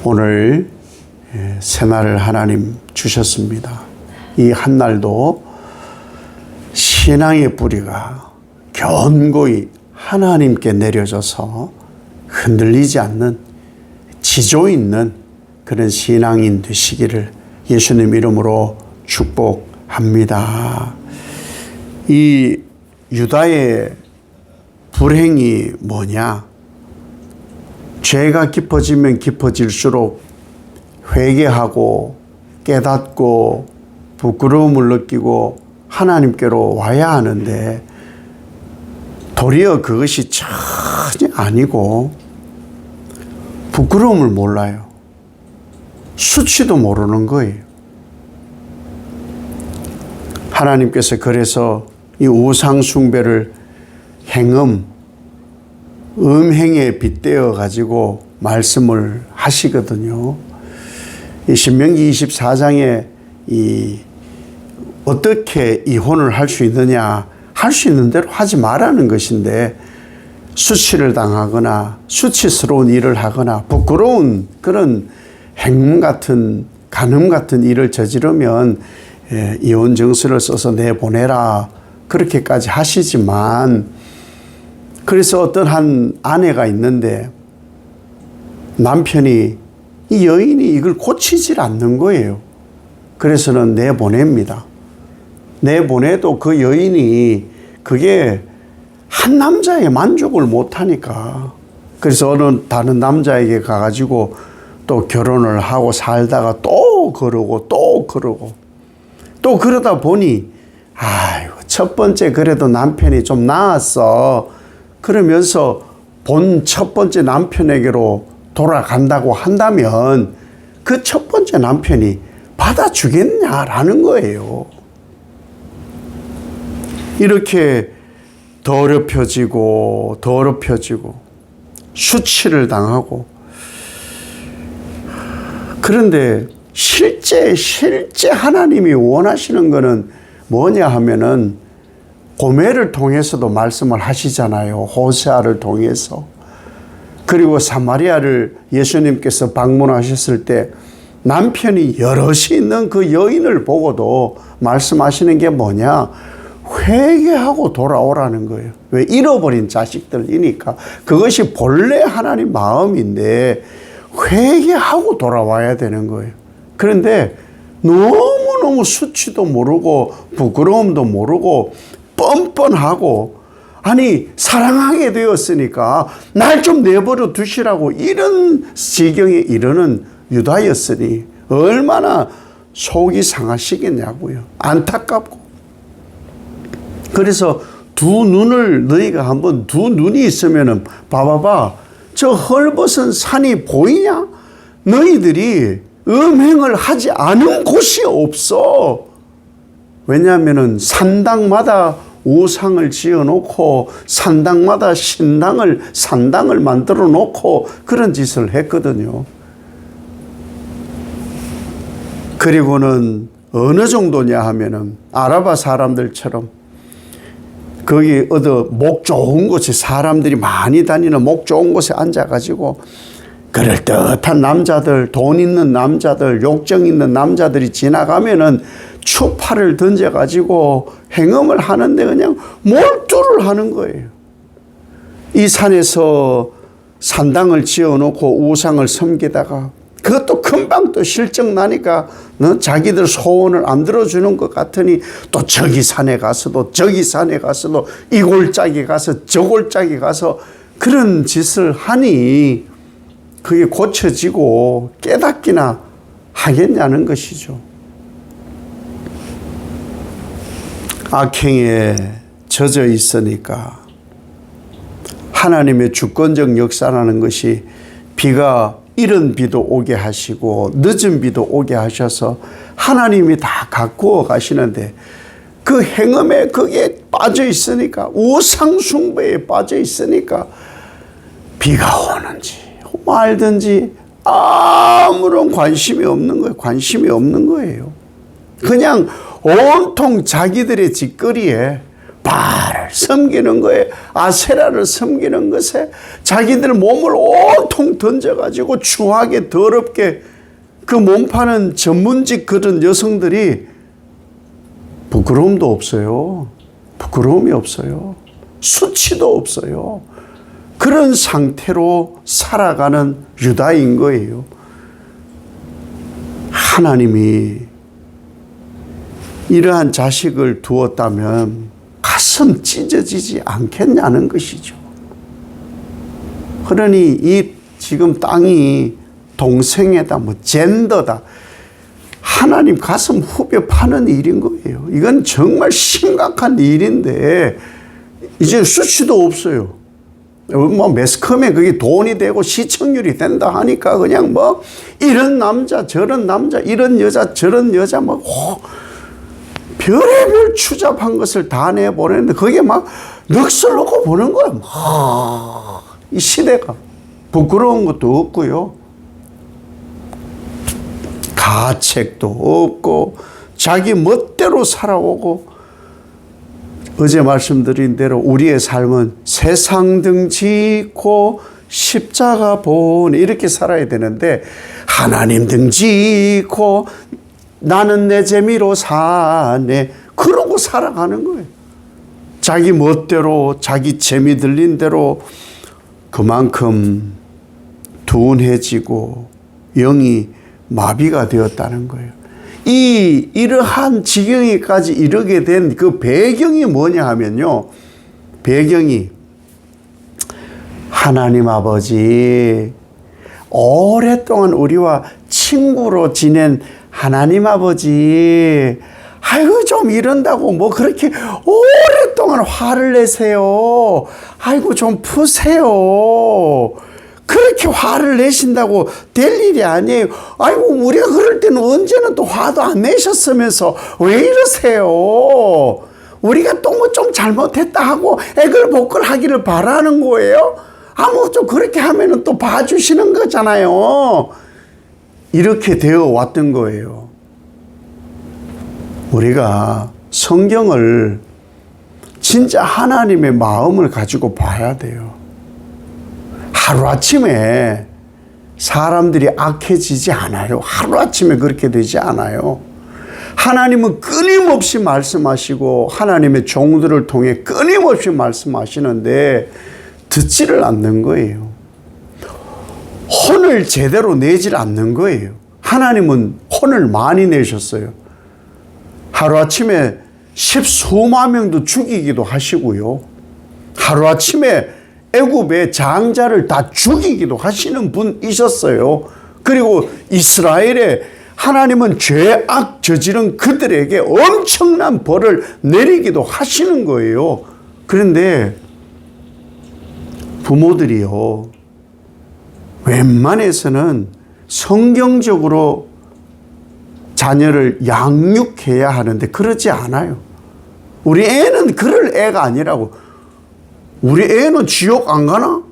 오늘 새날을 하나님 주셨습니다. 이 한날도 신앙의 뿌리가 견고히 하나님께 내려져서 흔들리지 않는 지조 있는 그런 신앙인 되시기를 예수님 이름으로 축복합니다. 이 유다의 불행이 뭐냐? 죄가 깊어지면 깊어질수록 회개하고 깨닫고 부끄러움을 느끼고 하나님께로 와야 하는데 도리어 그것이 전혀 아니고 부끄러움을 몰라요. 수치도 모르는 거예요. 하나님께서 그래서 이 우상 숭배를 음행에 빗대어 가지고 말씀을 하시거든요. 이 신명기 24장에 어떻게 이혼을 할 수 있느냐, 할 수 있는 대로 하지 말라는 것인데 수치를 당하거나 수치스러운 일을 하거나 부끄러운 그런 행음 같은 간음 같은 일을 저지르면 이혼 증서를 써서 내보내라 그렇게까지 하시지만, 그래서 어떤 한 아내가 있는데 남편이 이 여인이 이걸 고치질 않는 거예요. 그래서는 내보냅니다. 내보내도 그 여인이 그게 한 남자의 만족을 못하니까, 그래서 어느 다른 남자에게 가가지고 또 결혼을 하고 살다가 또 그러고 또 그러다 보니 아이고 첫 번째 그래도 남편이 좀 나았어 그러면서 본 첫 번째 남편에게로 돌아간다고 한다면 그 첫 번째 남편이 받아주겠냐라는 거예요. 이렇게 더럽혀지고 수치를 당하고, 그런데 실제 하나님이 원하시는 것은 뭐냐 하면은 고멜을 통해서도 말씀을 하시잖아요. 호세아를 통해서. 그리고 사마리아를 예수님께서 방문하셨을 때 남편이 여럿이 있는 그 여인을 보고도 말씀하시는 게 뭐냐? 회개하고 돌아오라는 거예요. 왜? 잃어버린 자식들이니까. 그것이 본래 하나님 마음인데 회개하고 돌아와야 되는 거예요. 그런데 너무너무 수치도 모르고 부끄러움도 모르고 뻔뻔하고, 아니 사랑하게 되었으니까 날 좀 내버려 두시라고 이런 지경에 이르는 유다였으니 얼마나 속이 상하시겠냐고요. 안타깝고. 그래서 너희가 한번 두 눈이 있으면은 봐봐봐, 저 헐벗은 산이 보이냐? 너희들이 음행을 하지 않은 곳이 없어. 왜냐하면은 산당마다 우상을 지어놓고 산당마다 산당을 만들어 놓고 그런 짓을 했거든요. 그리고는 어느 정도냐 하면은 아라바 사람들처럼 거기 목 좋은 곳에, 사람들이 많이 다니는 목 좋은 곳에 앉아가지고 그럴듯한 남자들, 돈 있는 남자들, 욕정 있는 남자들이 지나가면은 추파를 던져가지고 행음을 하는데 그냥 몰두를 하는 거예요. 이 산에서 산당을 지어놓고 우상을 섬기다가 그것도 금방 또 실적 나니까 자기들 소원을 안 들어주는 것 같으니 또 저기 산에 가서도 이 골짜기 가서 저 골짜기 가서 그런 짓을 하니 그게 고쳐지고 깨닫기나 하겠냐는 것이죠. 악행에 젖어 있으니까 하나님의 주권적 역사라는 것이 비가 이른 비도 오게 하시고 늦은 비도 오게 하셔서 하나님이 다 가꾸어 가시는데 그 행음에 거기에 빠져 있으니까, 우상 숭배에 빠져 있으니까 비가 오는지 말든지 아무런 관심이 없는 거예요. 그냥 온통 자기들의 짓거리에 바알을 섬기는 거에, 아세라를 섬기는 것에 자기들 몸을 온통 던져가지고 추하게 더럽게 그 몸파는 전문직 그런 여성들이 부끄러움도 없어요. 부끄러움이 없어요. 수치도 없어요. 그런 상태로 살아가는 유다인 거예요. 하나님이 이러한 자식을 두었다면 가슴 찢어지지 않겠냐는 것이죠. 그러니 이 지금 땅이 동성애다, 뭐 젠더다, 하나님 가슴 후벼 파는 일인 거예요. 이건 정말 심각한 일인데 이제 수치도 없어요. 뭐 매스컴에 그게 돈이 되고 시청률이 된다 하니까 그냥 뭐 이런 남자 저런 남자 이런 여자 저런 여자 뭐 별의별 추잡한 것을 다 내보내는데 그게 막 넋을 놓고 보는 거야. 이 시대가 부끄러운 것도 없고요. 가책도 없고 자기 멋대로 살아오고, 어제 말씀드린 대로 우리의 삶은 세상 등 지고 십자가 보니 이렇게 살아야 되는데, 하나님 등 지고 나는 내 재미로 사네 그러고 살아가는 거예요. 자기 멋대로 자기 재미 들린 대로. 그만큼 둔해지고 영이 마비가 되었다는 거예요. 이러한 지경에까지 이르게 된 그 배경이 뭐냐 하면요. 배경이 하나님 아버지, 오랫동안 우리와 친구로 지낸 하나님 아버지, 아이고 좀 이런다고 뭐 그렇게 오랫동안 화를 내세요. 아이고 좀 푸세요. 그렇게 화를 내신다고 될 일이 아니에요. 아이고 우리가 그럴 때는 언제는 또 화도 안 내셨으면서 왜 이러세요. 우리가 또 뭐 좀 잘못했다 하고 애걸복걸 하기를 바라는 거예요. 아무 좀 그렇게 하면은 또 봐주시는 거잖아요. 이렇게 되어 왔던 거예요. 우리가 성경을 진짜 하나님의 마음을 가지고 봐야 돼요. 하루아침에 사람들이 악해지지 않아요. 하루아침에 그렇게 되지 않아요. 하나님은 끊임없이 말씀하시고 하나님의 종들을 통해 끊임없이 말씀하시는데 듣지를 않는 거예요. 혼을 제대로 내질 않는 거예요. 하나님은 혼을 많이 내셨어요. 하루아침에 십수만 명도 죽이기도 하시고요. 하루아침에 애굽의 장자를 다 죽이기도 하시는 분이셨어요. 그리고 이스라엘에 하나님은 죄악 저지른 그들에게 엄청난 벌을 내리기도 하시는 거예요. 그런데 부모들이요, 웬만해서는 성경적으로 자녀를 양육해야 하는데 그러지 않아요. 우리 애는 그럴 애가 아니라고. 우리 애는 지옥 안 가나?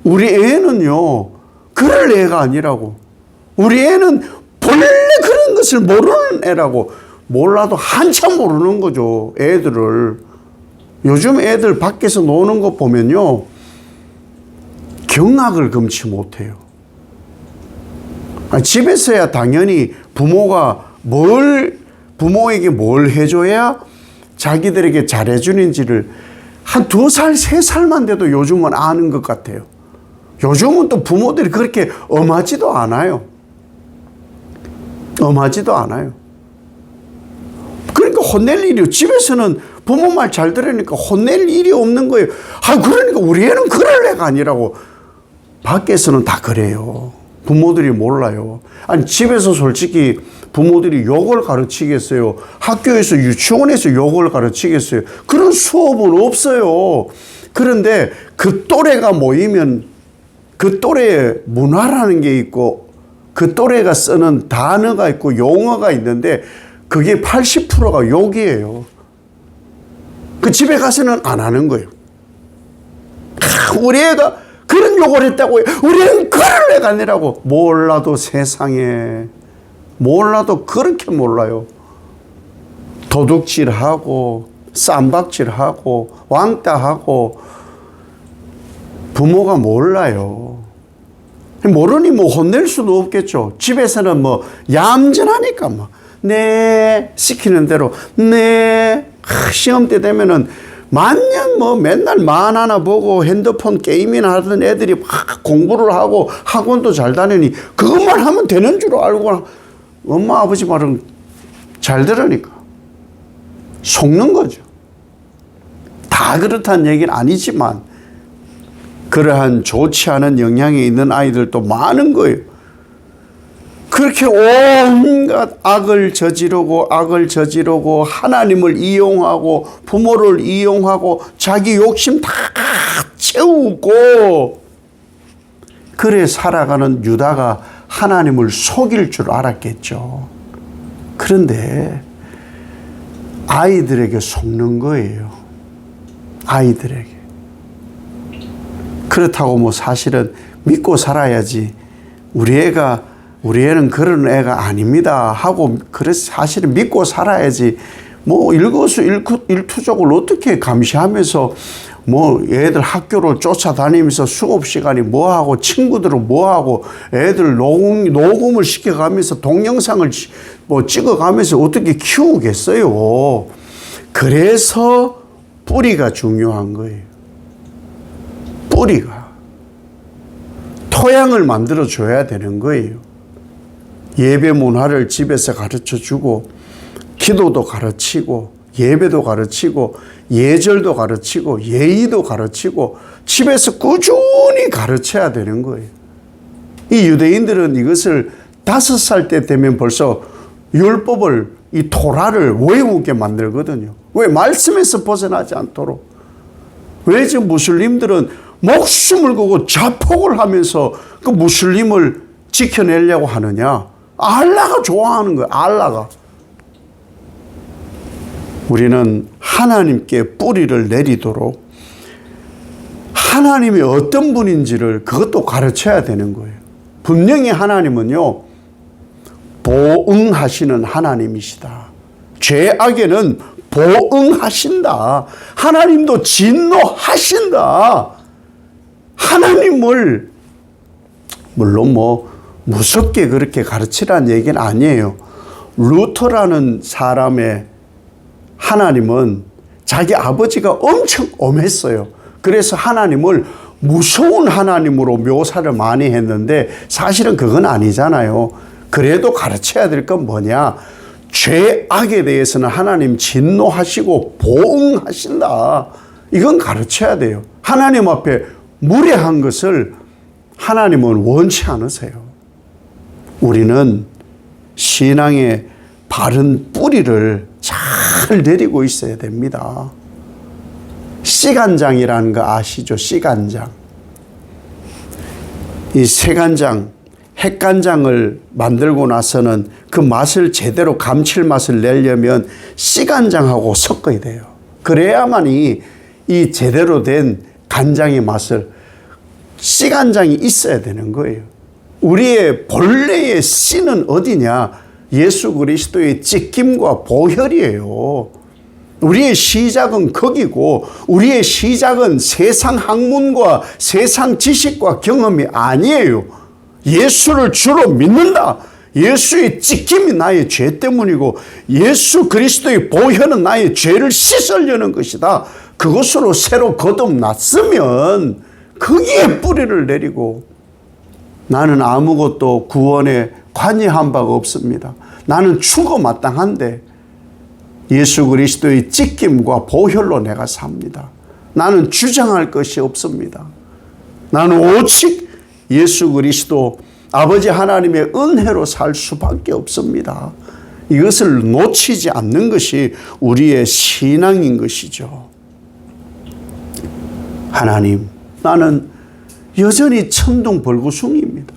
우리 애는요, 그럴 애가 아니라고. 우리 애는 본래 그런 것을 모르는 애라고. 몰라도 한참 모르는 거죠, 애들을. 요즘 애들 밖에서 노는 거 보면요, 경악을 금치 못해요. 집에서야 당연히 부모에게 뭘 해줘야 자기들에게 잘해주는지를 한 2살, 3살만 돼도 요즘은 아는 것 같아요. 요즘은 또 부모들이 그렇게 엄하지도 않아요. 엄하지도 않아요. 그러니까 혼낼 일이, 집에서는 부모 말 잘 들으니까 혼낼 일이 없는 거예요. 그러니까 우리 애는 그럴 애가 아니라고. 밖에서는 다 그래요. 부모들이 몰라요. 아니, 집에서 솔직히 부모들이 욕을 가르치겠어요? 학교에서, 유치원에서 욕을 가르치겠어요? 그런 수업은 없어요. 그런데 그 또래가 모이면 그 또래에 문화라는 게 있고 그 또래가 쓰는 단어가 있고 용어가 있는데 그게 80%가 욕이에요. 그 집에 가서는 안 하는 거예요. 우리 애가 그런 욕을 했다고 해요. 우리 애는 그럴 애가 아니라고. 몰라도 세상에, 몰라도 그렇게 몰라요. 도둑질하고 쌈박질하고 왕따하고 부모가 몰라요. 모르니 뭐 혼낼 수도 없겠죠. 집에서는 뭐 얌전하니까 뭐 네 시키는 대로 네. 시험 때 되면은 만년 뭐 맨날 만화나 보고 핸드폰 게임이나 하던 애들이 막 공부를 하고 학원도 잘 다니니 그것만 하면 되는 줄 알고 엄마 아버지 말은 잘 들으니까 속는 거죠. 다 그렇다는 얘기는 아니지만 그러한 좋지 않은 영향이 있는 아이들도 많은 거예요. 그렇게 온갖 악을 저지르고 하나님을 이용하고 부모를 이용하고 자기 욕심 다 채우고 그래 살아가는 유다가 하나님을 속일 줄 알았겠죠. 그런데 아이들에게 속는 거예요. 아이들에게. 그렇다고 뭐 사실은 믿고 살아야지 우리 애는 그런 애가 아닙니다 하고 그래서 사실은 믿고 살아야지 뭐 일거수일투족을 어떻게 감시하면서 뭐 애들 학교를 쫓아다니면서 수업 시간이 뭐하고 친구들은 뭐하고 애들 녹음을 시켜가면서 동영상을 뭐 찍어가면서 어떻게 키우겠어요. 그래서 뿌리가 중요한 거예요. 뿌리가. 토양을 만들어 줘야 되는 거예요. 예배 문화를 집에서 가르쳐 주고 기도도 가르치고 예배도 가르치고 예절도 가르치고 예의도 가르치고 집에서 꾸준히 가르쳐야 되는 거예요. 이 유대인들은 이것을 5살 때 되면 벌써 율법을 이 토라를 외우게 만들거든요. 왜? 말씀에서 벗어나지 않도록. 왜 지금 무슬림들은 목숨을 걸고 자폭을 하면서 그 무슬림을 지켜내려고 하느냐? 알라가 좋아하는 거예요. 알라가. 우리는 하나님께 뿌리를 내리도록 하나님이 어떤 분인지를 그것도 가르쳐야 되는 거예요. 분명히 하나님은요, 보응하시는 하나님이시다. 죄악에는 보응하신다. 하나님도 진노하신다. 하나님을 물론 뭐 무섭게 그렇게 가르치라는 얘기는 아니에요. 루터라는 사람의 하나님은 자기 아버지가 엄청 엄했어요. 그래서 하나님을 무서운 하나님으로 묘사를 많이 했는데 사실은 그건 아니잖아요. 그래도 가르쳐야 될 건 뭐냐? 죄악에 대해서는 하나님 진노하시고 보응하신다. 이건 가르쳐야 돼요. 하나님 앞에 무례한 것을 하나님은 원치 않으세요. 우리는 신앙의 바른 뿌리를 잘 내리고 있어야 됩니다. 씨간장이라는 거 아시죠? 씨간장. 이 새간장, 핵간장을 만들고 나서는 그 맛을 제대로 감칠맛을 내려면 씨간장하고 섞어야 돼요. 그래야만이 이 제대로 된 간장의 맛을 씨간장이 있어야 되는 거예요. 우리의 본래의 씨는 어디냐? 예수 그리스도의 찢김과 보혈이에요. 우리의 시작은 거기고 우리의 시작은 세상 학문과 세상 지식과 경험이 아니에요. 예수를 주로 믿는다. 예수의 찢김이 나의 죄 때문이고 예수 그리스도의 보혈은 나의 죄를 씻으려는 것이다. 그것으로 새로 거듭났으면 거기에 뿌리를 내리고 나는 아무것도 구원에 관여한 바가 없습니다. 나는 죽어 마땅한데 예수 그리스도의 찢김과 보혈로 내가 삽니다. 나는 주장할 것이 없습니다. 나는 오직 예수 그리스도 아버지 하나님의 은혜로 살 수밖에 없습니다. 이것을 놓치지 않는 것이 우리의 신앙인 것이죠. 하나님, 나는 여전히 천둥벌구숭이입니다.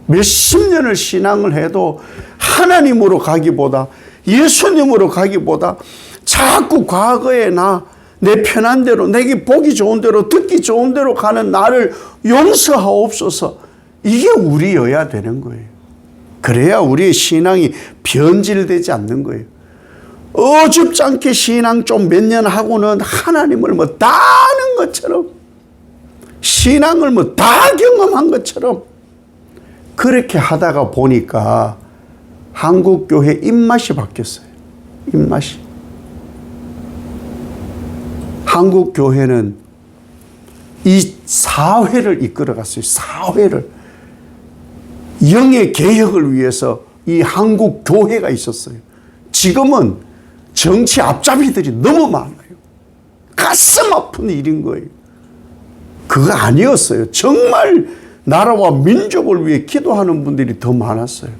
몇십 년을 신앙을 해도 하나님으로 가기보다 예수님으로 가기보다 자꾸 과거에 내 편한 대로 내게 보기 좋은 대로 듣기 좋은 대로 가는 나를 용서하옵소서. 이게 우리여야 되는 거예요. 그래야 우리의 신앙이 변질되지 않는 거예요. 어줍지 않게 신앙 좀 몇 년 하고는 하나님을 뭐 다 아는 것처럼, 신앙을 뭐 다 경험한 것처럼 그렇게 하다가 보니까 한국교회 입맛이 바뀌었어요. 입맛이. 한국교회는 이 사회를 이끌어갔어요. 사회를. 영의 개혁을 위해서 이 한국교회가 있었어요. 지금은 정치 앞잡이들이 너무 많아요. 가슴 아픈 일인 거예요. 그거 아니었어요. 정말 나라와 민족을 위해 기도하는 분들이 더 많았어요.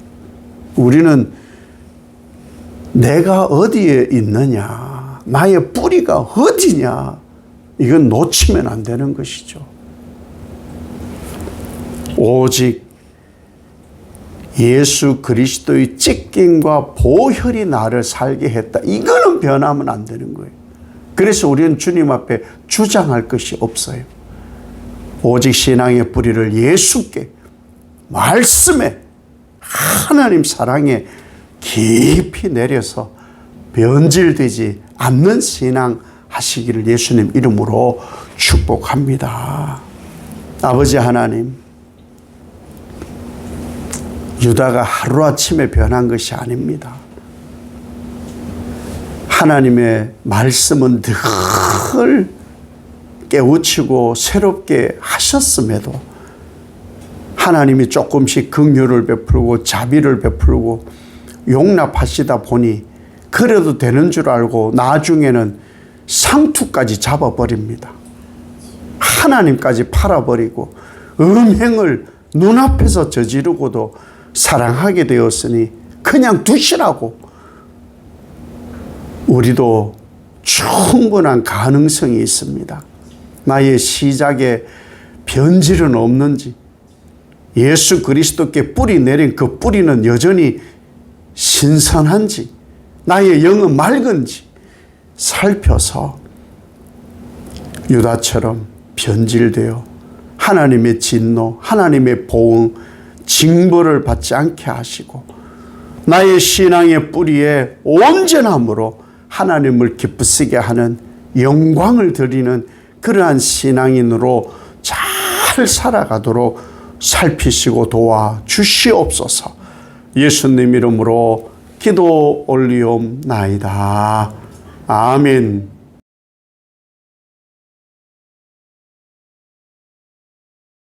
우리는 내가 어디에 있느냐, 나의 뿌리가 어디냐, 이건 놓치면 안 되는 것이죠. 오직 예수 그리스도의 찢김과 보혈이 나를 살게 했다. 이거는 변하면 안 되는 거예요. 그래서 우리는 주님 앞에 주장할 것이 없어요. 오직 신앙의 뿌리를 예수께, 말씀에, 하나님 사랑에 깊이 내려서 변질되지 않는 신앙 하시기를 예수님 이름으로 축복합니다. 아버지 하나님, 유다가 하루아침에 변한 것이 아닙니다. 하나님의 말씀은 늘 깨우치고 새롭게 하셨음에도 하나님이 조금씩 긍휼을 베풀고 자비를 베풀고 용납하시다 보니 그래도 되는 줄 알고 나중에는 상투까지 잡아버립니다. 하나님까지 팔아버리고 음행을 눈앞에서 저지르고도 사랑하게 되었으니 그냥 두시라고. 우리도 충분한 가능성이 있습니다. 나의 시작에 변질은 없는지, 예수 그리스도께 뿌리 내린 그 뿌리는 여전히 신선한지, 나의 영은 맑은지 살펴서 유다처럼 변질되어 하나님의 진노, 하나님의 보응, 징벌을 받지 않게 하시고 나의 신앙의 뿌리에 온전함으로 하나님을 기쁘시게 하는 영광을 드리는 그러한 신앙인으로 잘 살아가도록 살피시고 도와 주시옵소서. 예수님 이름으로 기도 올리옵나이다. 아멘.